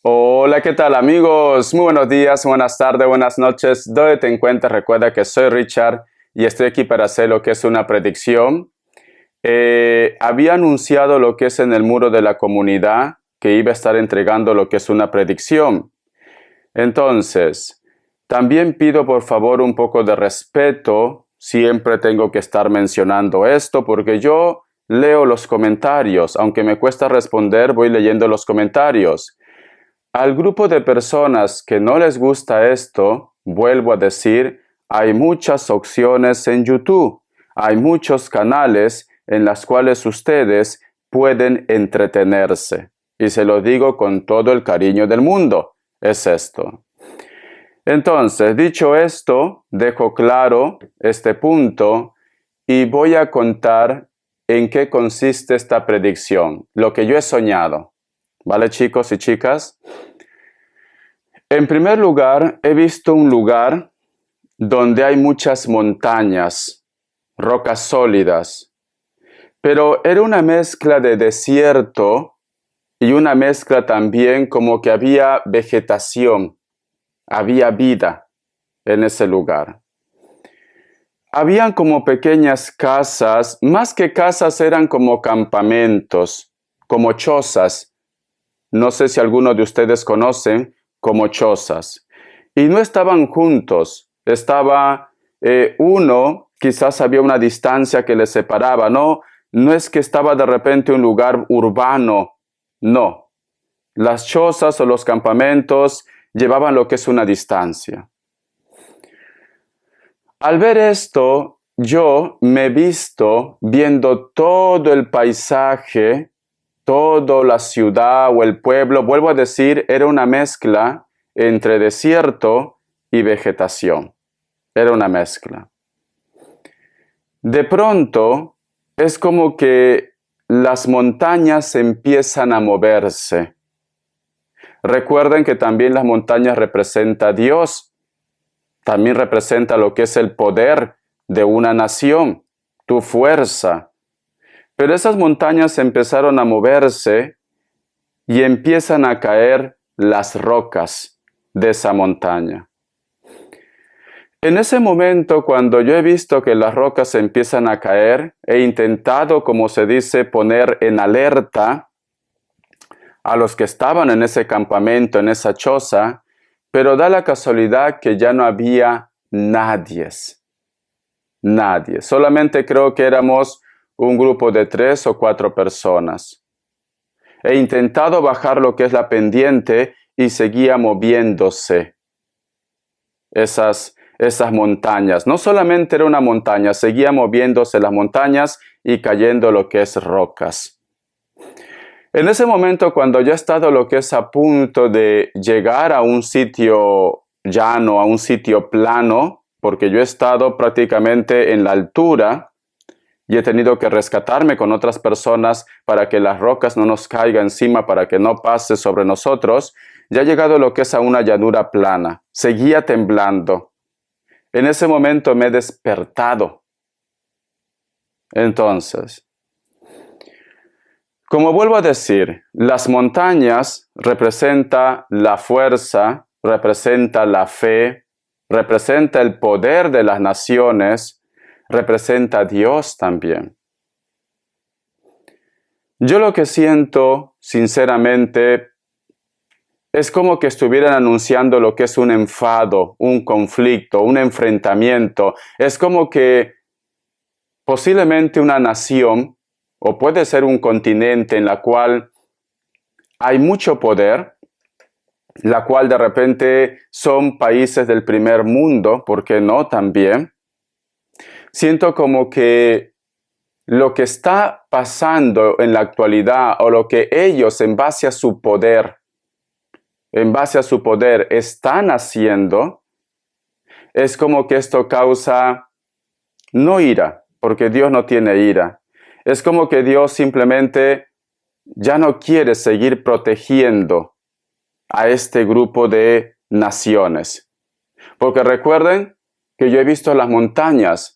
Hola, ¿qué tal amigos? Muy buenos días, buenas tardes, buenas noches. ¿Dónde te encuentras? Recuerda que soy Richard y estoy aquí para hacer lo que es una predicción. Había anunciado lo que es en el muro de la comunidad que iba a estar entregando lo que es una predicción. Entonces, también pido por favor un poco de respeto. Siempre tengo que estar mencionando esto porque yo leo los comentarios. Aunque me cuesta responder, voy leyendo los comentarios. Al grupo de personas que no les gusta esto, vuelvo a decir, hay muchas opciones en YouTube, hay muchos canales en los cuales ustedes pueden entretenerse. Y se lo digo con todo el cariño del mundo, es esto. Entonces, dicho esto, dejo claro este punto y voy a contar en qué consiste esta predicción, lo que yo he soñado. ¿Vale, chicos y chicas? En primer lugar, he visto un lugar donde hay muchas montañas, rocas sólidas, pero era una mezcla de desierto y una mezcla también como que había vegetación, había vida en ese lugar. Habían como pequeñas casas, más que casas eran como campamentos, como chozas. No sé si alguno de ustedes conocen como chozas. Y no estaban juntos, estaba uno, quizás había una distancia que les separaba, no es que estaba de repente un lugar urbano, no. Las chozas o los campamentos llevaban lo que es una distancia. Al ver esto, yo me he visto viendo todo el paisaje, toda la ciudad o el pueblo, vuelvo a decir, era una mezcla entre desierto y vegetación. Era una mezcla. De pronto, es como que las montañas empiezan a moverse. Recuerden que también las montañas representan a Dios. También representa lo que es el poder de una nación, tu fuerza. Pero esas montañas empezaron a moverse y empiezan a caer las rocas de esa montaña. En ese momento, cuando yo he visto que las rocas empiezan a caer, he intentado, como se dice, poner en alerta a los que estaban en ese campamento, en esa choza, pero da la casualidad que ya no había nadie. Nadie. Solamente creo que éramos un grupo de 3 o 4 personas. He intentado bajar lo que es la pendiente y seguía moviéndose esas montañas. No solamente era una montaña, seguía moviéndose las montañas y cayendo lo que es rocas. En ese momento, cuando ya he estado lo que es a punto de llegar a un sitio llano, a un sitio plano, porque yo he estado prácticamente en la altura y he tenido que rescatarme con otras personas para que las rocas no nos caigan encima, para que no pase sobre nosotros, ya he llegado lo que es a una llanura plana. Seguía temblando. En ese momento me he despertado. Entonces, como vuelvo a decir, las montañas representan la fuerza, representa la fe, representa el poder de las naciones, representa a Dios también. Yo lo que siento, sinceramente, es como que estuvieran anunciando lo que es un enfado, un conflicto, un enfrentamiento. Es como que posiblemente una nación, o puede ser un continente en la cual hay mucho poder, la cual de repente son países del primer mundo, ¿por qué no también? Siento como que lo que está pasando en la actualidad o lo que ellos en base a su poder están haciendo, es como que esto causa no ira, porque Dios no tiene ira. Es como que Dios simplemente ya no quiere seguir protegiendo a este grupo de naciones. Porque recuerden que yo he visto las montañas,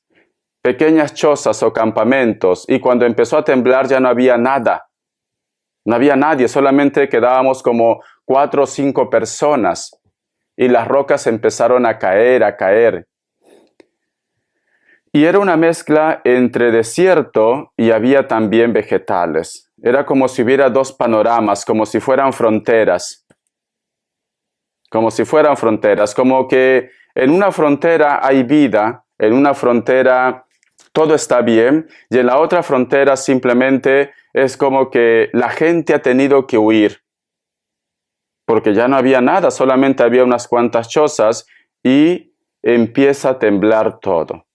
pequeñas chozas o campamentos, y cuando empezó a temblar ya no había nada. No había nadie, solamente quedábamos como 4 o 5 personas y las rocas empezaron a caer, a caer. Y era una mezcla entre desierto y había también vegetales. Era como si hubiera dos panoramas, como si fueran fronteras. Como si fueran fronteras, como que en una frontera hay vida, en una frontera todo está bien, y en la otra frontera simplemente es como que la gente ha tenido que huir, porque ya no había nada, solamente había unas cuantas chozas y empieza a temblar todo.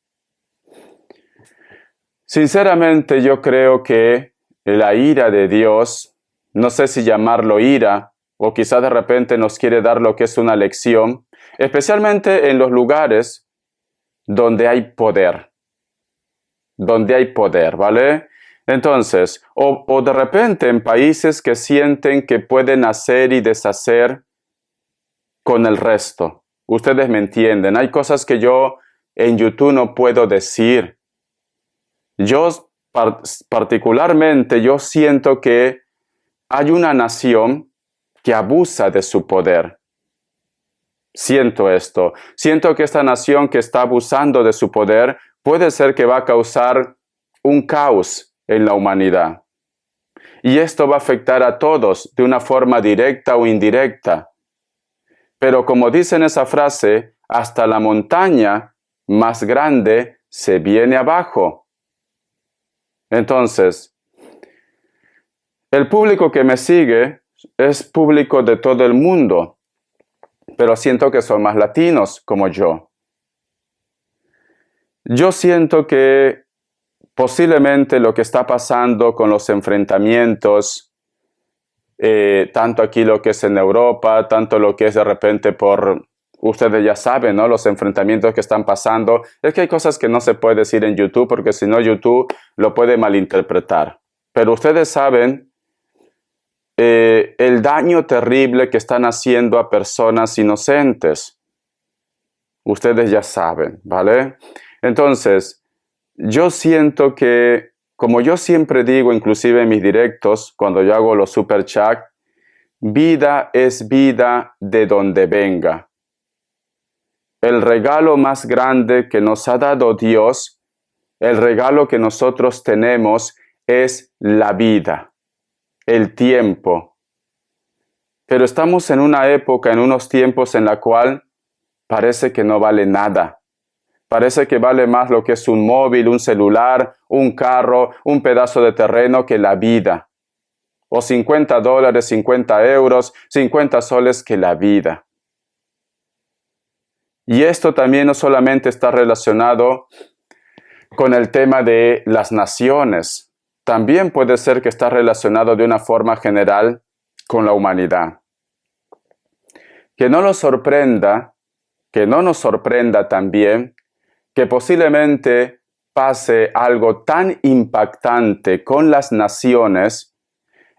Sinceramente, yo creo que la ira de Dios, no sé si llamarlo ira, o quizás de repente nos quiere dar lo que es una lección, especialmente en los lugares donde hay poder. Donde hay poder, ¿vale? Entonces, o de repente en países que sienten que pueden hacer y deshacer con el resto. Ustedes me entienden. Hay cosas que yo en YouTube no puedo decir. Yo particularmente, yo siento que hay una nación que abusa de su poder. Siento esto. Siento que esta nación que está abusando de su poder puede ser que va a causar un caos en la humanidad. Y esto va a afectar a todos de una forma directa o indirecta. Pero como dice en esa frase, hasta la montaña más grande se viene abajo. Entonces, el público que me sigue es público de todo el mundo, pero siento que son más latinos como yo. Yo siento que posiblemente lo que está pasando con los enfrentamientos, tanto aquí lo que es en Europa, tanto lo que es de repente por, ustedes ya saben, ¿no? Los enfrentamientos que están pasando, es que hay cosas que no se puede decir en YouTube porque si no YouTube lo puede malinterpretar. Pero ustedes saben el daño terrible que están haciendo a personas inocentes. Ustedes ya saben, ¿vale? Entonces, yo siento que, como yo siempre digo, inclusive en mis directos, cuando yo hago los super chat, vida es vida de donde venga. El regalo más grande que nos ha dado Dios, el regalo que nosotros tenemos es la vida, el tiempo. Pero estamos en una época, en unos tiempos en la cual parece que no vale nada. Parece que vale más lo que es un móvil, un celular, un carro, un pedazo de terreno que la vida. O $50, 50 euros, 50 soles que la vida. Y esto también no solamente está relacionado con el tema de las naciones, también puede ser que está relacionado de una forma general con la humanidad. Que no nos sorprenda también que posiblemente pase algo tan impactante con las naciones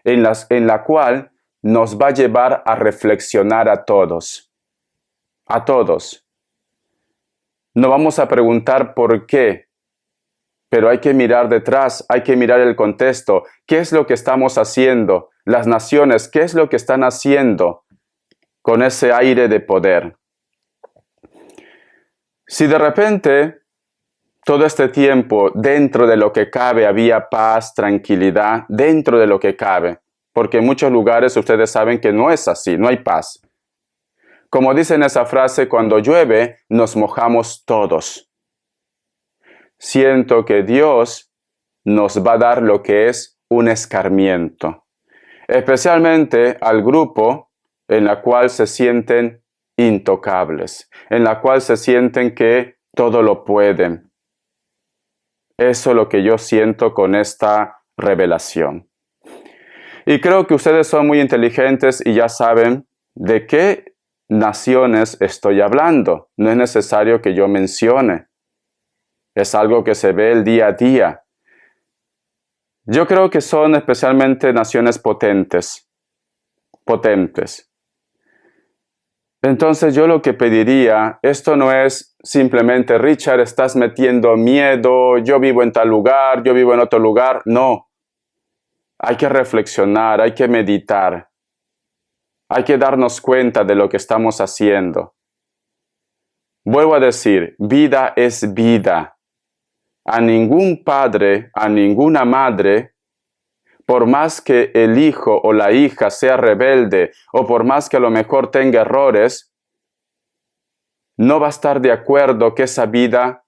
en la cual nos va a llevar a reflexionar a todos. A todos. No vamos a preguntar por qué, pero hay que mirar detrás, hay que mirar el contexto. ¿Qué es lo que estamos haciendo? Las naciones, ¿qué es lo que están haciendo con ese aire de poder? Si de repente todo este tiempo dentro de lo que cabe había paz, tranquilidad, dentro de lo que cabe, porque en muchos lugares ustedes saben que no es así, no hay paz. Como dice en esa frase, cuando llueve nos mojamos todos. Siento que Dios nos va a dar lo que es un escarmiento, especialmente al grupo en la cual se sienten intocables, en la cual se sienten que todo lo pueden. Eso es lo que yo siento con esta revelación. Y creo que ustedes son muy inteligentes y ya saben de qué naciones estoy hablando. No es necesario que yo mencione. Es algo que se ve el día a día. Yo creo que son especialmente naciones potentes. Entonces yo lo que pediría, esto no es simplemente, Richard, estás metiendo miedo, yo vivo en tal lugar, yo vivo en otro lugar. No. Hay que reflexionar, hay que meditar. Hay que darnos cuenta de lo que estamos haciendo. Vuelvo a decir, vida es vida. A ningún padre, a ninguna madre, por más que el hijo o la hija sea rebelde, o por más que a lo mejor tenga errores, no va a estar de acuerdo que esa vida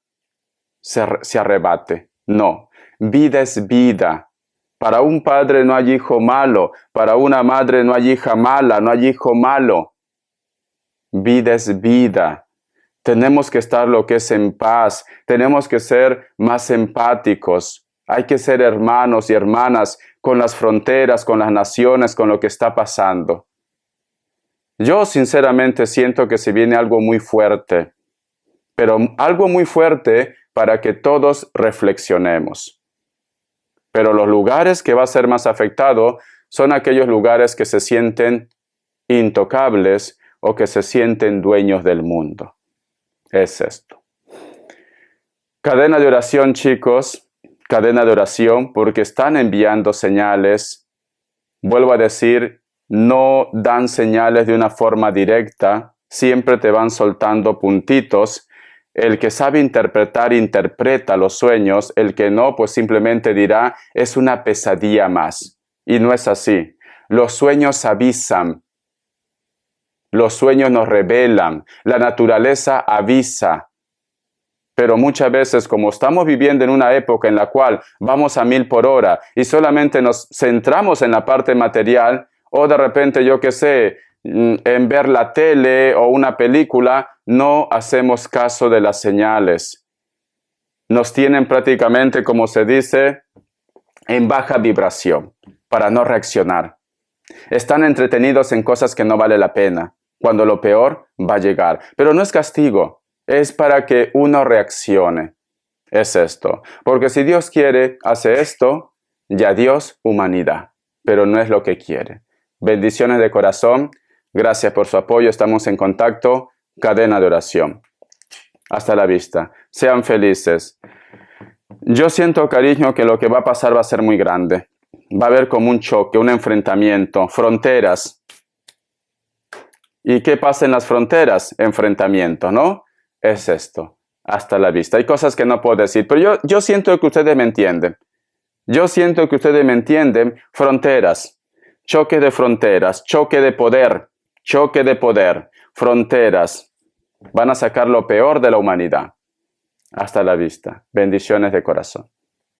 se arrebate. No, vida es vida. Para un padre no hay hijo malo, para una madre no hay hija mala, no hay hijo malo. Vida es vida. Tenemos que estar lo que es en paz, tenemos que ser más empáticos. Hay que ser hermanos y hermanas con las fronteras, con las naciones, con lo que está pasando. Yo sinceramente siento que se viene algo muy fuerte, pero algo muy fuerte para que todos reflexionemos. Pero los lugares que va a ser más afectado son aquellos lugares que se sienten intocables o que se sienten dueños del mundo. Es esto. Cadena de oración, chicos, cadena de oración, porque están enviando señales. Vuelvo a decir, no dan señales de una forma directa, siempre te van soltando puntitos. El que sabe interpretar, interpreta los sueños. El que no, pues simplemente dirá, es una pesadilla más. Y no es así. Los sueños avisan. Los sueños nos revelan. La naturaleza avisa. Pero muchas veces, como estamos viviendo en una época en la cual vamos a 1000 por hora y solamente nos centramos en la parte material, o de repente, yo qué sé, en ver la tele o una película, no hacemos caso de las señales. Nos tienen prácticamente, como se dice, en baja vibración, para no reaccionar. Están entretenidos en cosas que no vale la pena, cuando lo peor va a llegar. Pero no es castigo, es para que uno reaccione. Es esto. Porque si Dios quiere, hace esto, ya Dios, humanidad. Pero no es lo que quiere. Bendiciones de corazón. Gracias por su apoyo. Estamos en contacto. Cadena de oración. Hasta la vista. Sean felices. Yo siento, cariño, que lo que va a pasar va a ser muy grande. Va a haber como un choque, un enfrentamiento. Fronteras. ¿Y qué pasa en las fronteras? Enfrentamiento, ¿no? Es esto. Hasta la vista. Hay cosas que no puedo decir, pero yo siento que ustedes me entienden. Yo siento que ustedes me entienden. Fronteras. Choque de fronteras, choque de poder, fronteras. Van a sacar lo peor de la humanidad. Hasta la vista. Bendiciones de corazón.